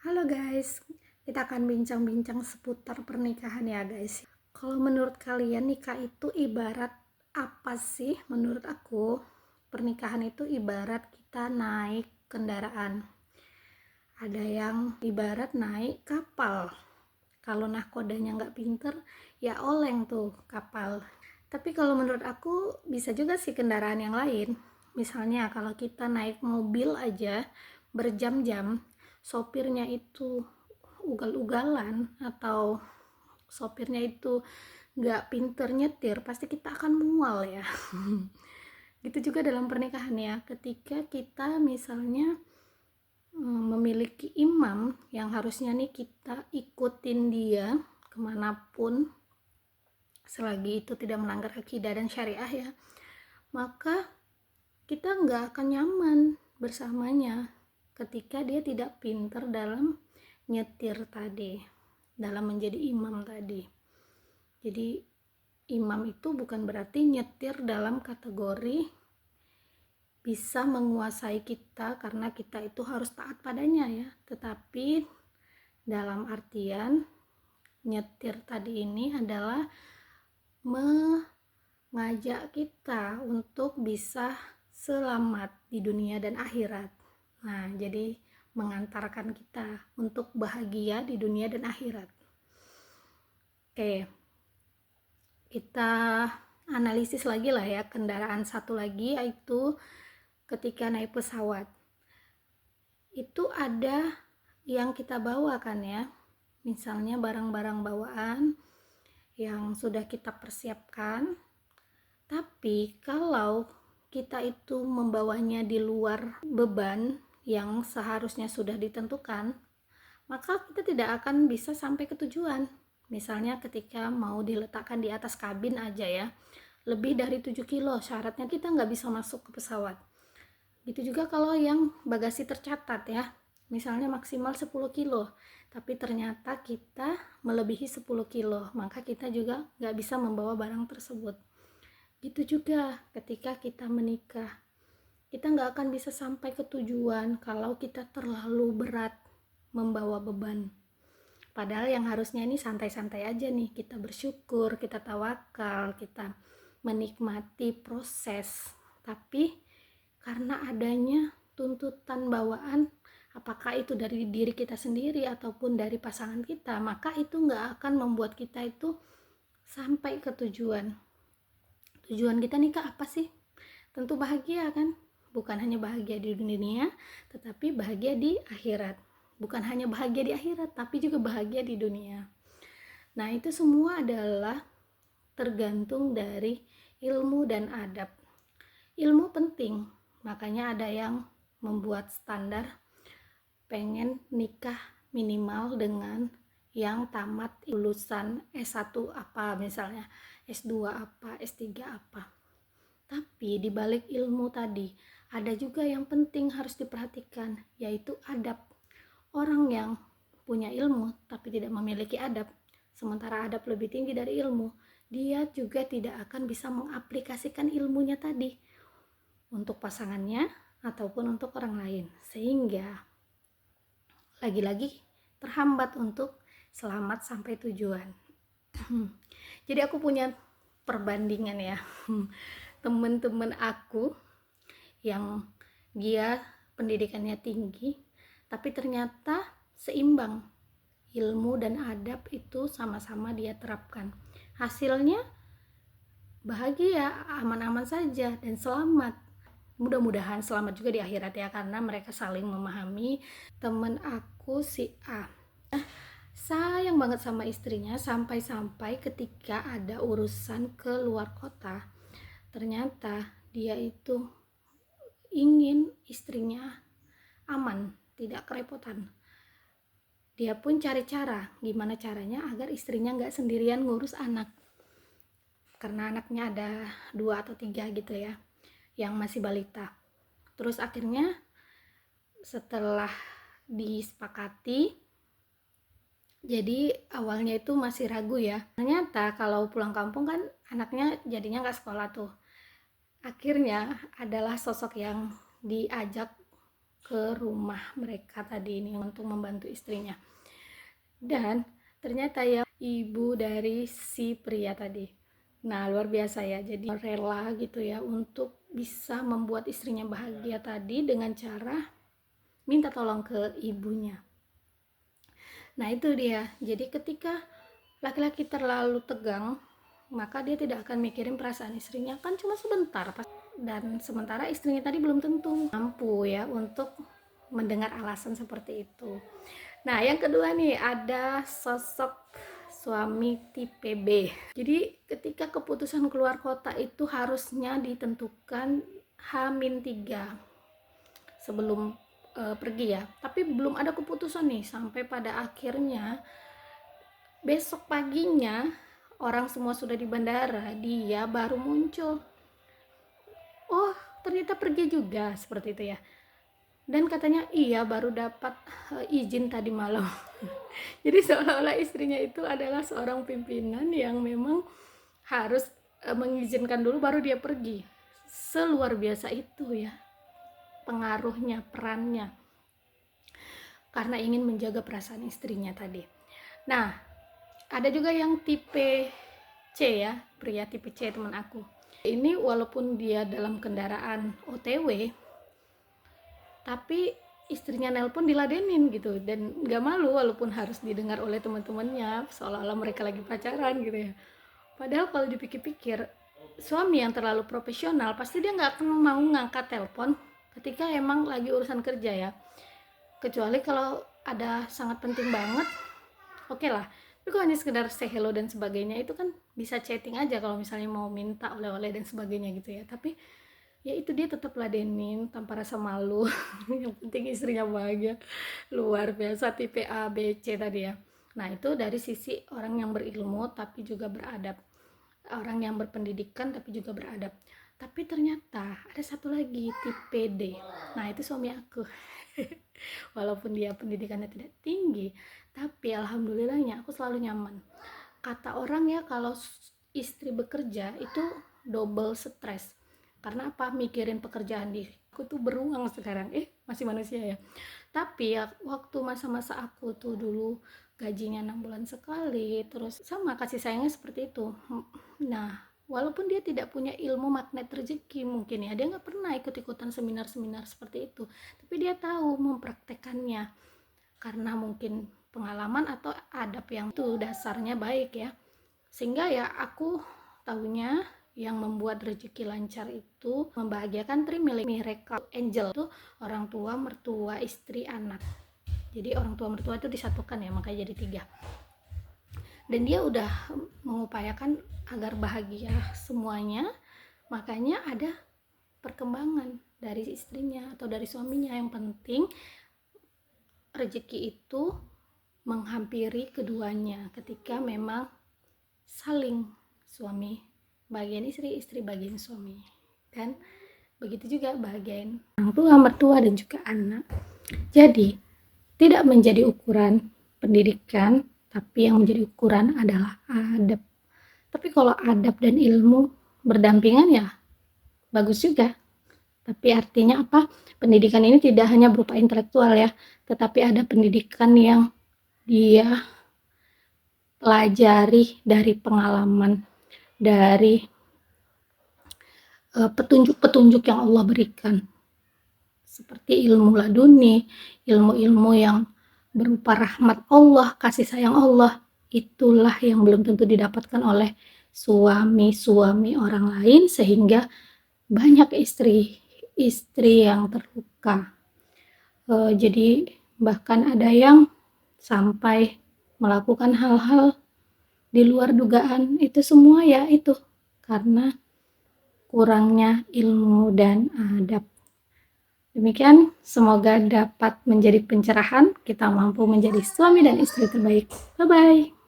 Halo guys, kita akan bincang-bincang seputar pernikahan ya guys. Kalau menurut kalian nikah itu ibarat apa sih? Menurut aku, pernikahan itu ibarat kita naik kendaraan. Ada yang ibarat naik kapal. Kalau nahkodanya nggak pinter, ya oleng tuh kapal. Tapi kalau menurut aku bisa juga sih kendaraan yang lain. Misalnya kalau kita naik mobil aja berjam-jam, sopirnya itu ugal-ugalan atau sopirnya itu nggak pinter nyetir, pasti kita akan mual ya. Gitu juga dalam pernikahan ya, ketika kita misalnya memiliki imam yang harusnya nih kita ikutin dia kemanapun selagi itu tidak melanggar akidah dan syariah ya, maka kita nggak akan nyaman bersamanya ketika dia tidak pinter dalam nyetir tadi, dalam menjadi imam tadi. Jadi imam itu bukan berarti nyetir dalam kategori bisa menguasai kita karena kita itu harus taat padanya ya, tetapi dalam artian nyetir tadi ini adalah mengajak kita untuk bisa selamat di dunia dan akhirat. Nah, jadi mengantarkan kita untuk bahagia di dunia dan akhirat. Oke, kita analisis lagi lah ya, kendaraan satu lagi yaitu ketika naik pesawat. Itu ada yang kita bawa kan ya, misalnya barang-barang bawaan yang sudah kita persiapkan. Tapi kalau kita itu membawanya di luar beban yang seharusnya sudah ditentukan, maka kita tidak akan bisa sampai ke tujuan. Misalnya ketika mau diletakkan di atas kabin aja ya, lebih dari 7 kilo syaratnya kita nggak bisa masuk ke pesawat. Gitu juga kalau yang bagasi tercatat ya, misalnya maksimal 10 kilo, tapi ternyata kita melebihi 10 kilo, maka kita juga nggak bisa membawa barang tersebut. Gitu juga ketika kita menikah, kita nggak akan bisa sampai ke tujuan kalau kita terlalu berat membawa beban. Padahal yang harusnya ini santai-santai aja nih, kita bersyukur, kita tawakal, kita menikmati proses. Tapi karena adanya tuntutan bawaan, apakah itu dari diri kita sendiri ataupun dari pasangan kita, maka itu nggak akan membuat kita itu sampai ke tujuan. Tujuan kita nikah apa sih? Tentu bahagia kan? Bukan hanya bahagia di dunia, tetapi bahagia di akhirat. Bukan hanya bahagia di akhirat, tapi juga bahagia di dunia. Nah, itu semua adalah tergantung dari ilmu dan adab. Ilmu penting, makanya ada yang membuat standar pengen nikah minimal dengan yang tamat lulusan S1 apa misalnya, S2 apa, S3 apa. Tapi di balik ilmu tadi ada juga yang penting harus diperhatikan, yaitu adab. Orang yang punya ilmu tapi tidak memiliki adab, sementara adab lebih tinggi dari ilmu, dia juga tidak akan bisa mengaplikasikan ilmunya tadi untuk pasangannya ataupun untuk orang lain, sehingga lagi-lagi terhambat untuk selamat sampai tujuan. Jadi aku punya perbandingan ya, temen-temen aku yang dia pendidikannya tinggi tapi ternyata seimbang, ilmu dan adab itu sama-sama dia terapkan, hasilnya bahagia, aman-aman saja dan selamat. Mudah-mudahan selamat juga di akhirat ya, karena mereka saling memahami. Temen aku si A sayang banget sama istrinya, sampai-sampai ketika ada urusan ke luar kota, ternyata dia itu ingin istrinya aman, tidak kerepotan. Dia pun cari cara, gimana caranya agar istrinya nggak sendirian ngurus anak, karena anaknya ada 2 atau 3 gitu ya, yang masih balita. Terus akhirnya setelah disepakati, jadi awalnya itu masih ragu ya, ternyata kalau pulang kampung kan anaknya jadinya nggak sekolah tuh. Akhirnya adalah sosok yang diajak ke rumah mereka tadi ini untuk membantu istrinya. Dan ternyata ya ibu dari si pria tadi. Nah, luar biasa ya. Jadi rela gitu ya untuk bisa membuat istrinya bahagia tadi dengan cara minta tolong ke ibunya. Nah, itu dia. Jadi ketika laki-laki terlalu tegang, maka dia tidak akan mikirin perasaan istrinya, kan cuma sebentar. Dan sementara istrinya tadi belum tentu mampu ya untuk mendengar alasan seperti itu. Nah, yang kedua nih, ada sosok suami tipe B. Jadi ketika keputusan keluar kota itu harusnya ditentukan H-3 sebelum pergi ya. Tapi belum ada keputusan nih, sampai pada akhirnya besok paginya orang semua sudah di bandara, dia baru muncul. Oh, ternyata pergi juga, seperti itu ya. Dan katanya iya baru dapat izin tadi malam. Jadi seolah-olah istrinya itu adalah seorang pimpinan yang memang harus mengizinkan dulu baru dia pergi. Seluar biasa itu ya pengaruhnya, perannya, karena ingin menjaga perasaan istrinya tadi. Nah, ada juga yang tipe C ya, pria tipe C teman aku. Ini walaupun dia dalam kendaraan OTW, tapi istrinya nelpon diladenin gitu, dan gak malu walaupun harus didengar oleh teman-temannya seolah-olah mereka lagi pacaran gitu ya. Padahal kalau dipikir-pikir, suami yang terlalu profesional pasti dia gak akan mau ngangkat telepon ketika emang lagi urusan kerja ya, kecuali kalau ada sangat penting banget, oke lah. Tapi kalau hanya sekedar say hello dan sebagainya, itu kan bisa chatting aja kalau misalnya mau minta oleh-oleh dan sebagainya gitu ya. Tapi ya itu dia tetap ladenin tanpa rasa malu. Yang penting istrinya bahagia. Luar biasa tipe A, B, C tadi ya. Nah, itu dari sisi orang yang berilmu tapi juga beradab, orang yang berpendidikan tapi juga beradab. Tapi ternyata ada satu lagi tipe D. Nah, itu suami aku. Walaupun dia pendidikannya tidak tinggi, tapi alhamdulillahnya aku selalu nyaman. Kata orang ya, kalau istri bekerja itu double stres. Karena apa? Mikirin pekerjaan diri. Aku tuh beruang sekarang, masih manusia ya. Tapi ya waktu masa-masa aku tuh dulu gajinya 6 bulan sekali, terus sama kasih sayangnya seperti itu. Nah, walaupun dia tidak punya ilmu magnet rezeki mungkin ya, dia nggak pernah ikut-ikutan seminar-seminar seperti itu, tapi dia tahu mempraktekannya karena mungkin pengalaman atau adab yang tuh dasarnya baik ya. Sehingga ya aku tahunya yang membuat rezeki lancar itu membahagiakan miracle angel, itu orang tua, mertua, istri, anak. Jadi orang tua mertua itu disatukan ya, makanya jadi 3. Dan dia udah mengupayakan agar bahagia semuanya, makanya ada perkembangan dari istrinya atau dari suaminya. Yang penting rezeki itu menghampiri keduanya ketika memang saling, suami bagian istri, istri bagian suami, dan begitu juga bagian orang tua, mertua, dan juga anak. Jadi tidak menjadi ukuran pendidikan, tapi yang menjadi ukuran adalah adab. Tapi kalau adab dan ilmu berdampingan ya bagus juga. Tapi artinya apa? Pendidikan ini tidak hanya berupa intelektual ya, tetapi ada pendidikan yang dia pelajari dari pengalaman, dari petunjuk-petunjuk yang Allah berikan, seperti ilmu laduni, ilmu-ilmu yang berupa rahmat Allah, kasih sayang Allah. Itulah yang belum tentu didapatkan oleh suami-suami orang lain, sehingga banyak istri yang terluka. Jadi bahkan ada yang sampai melakukan hal-hal di luar dugaan. Itu semua ya itu karena kurangnya ilmu dan adab. Demikian, semoga dapat menjadi pencerahan, kita mampu menjadi suami dan istri terbaik. Bye-bye.